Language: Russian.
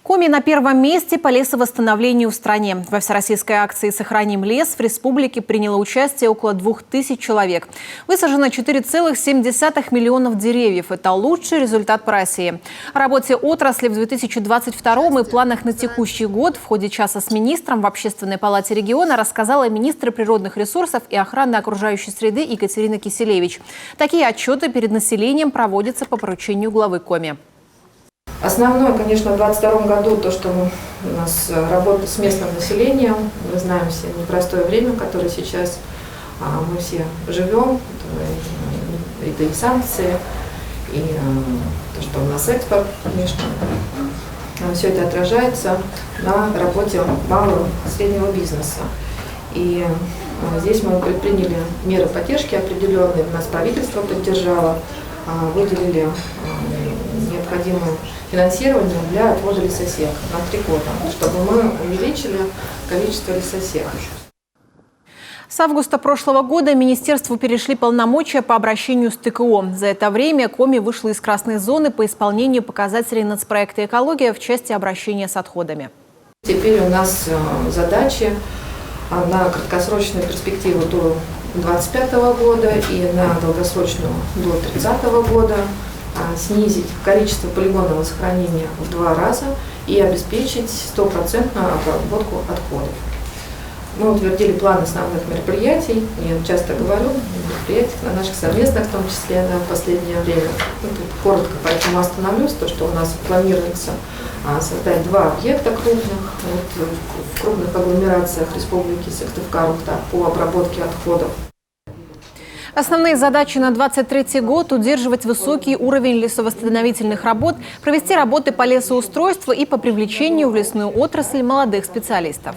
Коми на первом месте по лесовосстановлению в стране. Во всероссийской акции «Сохраним лес» в республике приняло участие около 2000 человек. Высажено 4,7 миллионов деревьев. Это лучший результат по России. О работе отрасли в 2022 и планах на текущий год в ходе часа с министром в Общественной палате региона рассказала министр природных ресурсов и охраны окружающей среды Екатерина Киселевич. Такие отчеты перед населением проводятся по поручению главы Коми. Основное, конечно, в 2022 году то, что у нас работа с местным населением. Мы знаем все непростое время, в которое сейчас мы все живем. Это и санкции, и то, что у нас экспорт, конечно. Все это отражается на работе малого и среднего бизнеса. И здесь мы предприняли меры поддержки определенные. Нас правительство поддержало, выделили необходимое финансирование для отвода лесосек на 3 года, чтобы мы увеличили количество лесосек. С августа прошлого года министерству перешли полномочия по обращению с ТКО. За это время Коми вышла из красной зоны по исполнению показателей нацпроекта «Экология» в части обращения с отходами. Теперь у нас задачи на краткосрочную перспективу до 2025 года и на долгосрочную до 2030 года снизить количество полигонного сохранения в 2 раза и обеспечить стопроцентную обработку отходов. Мы утвердили план основных мероприятий, я часто говорю, мероприятий на наших совместных, в том числе в последнее время. Коротко поэтому остановлюсь, то, что у нас планируется создать 2 объекта крупных, в крупных агломерациях Республики Сыктывкар-Ухта по обработке отходов. Основные задачи на 2023 год – удерживать высокий уровень лесовосстановительных работ, провести работы по лесоустройству и по привлечению в лесную отрасль молодых специалистов.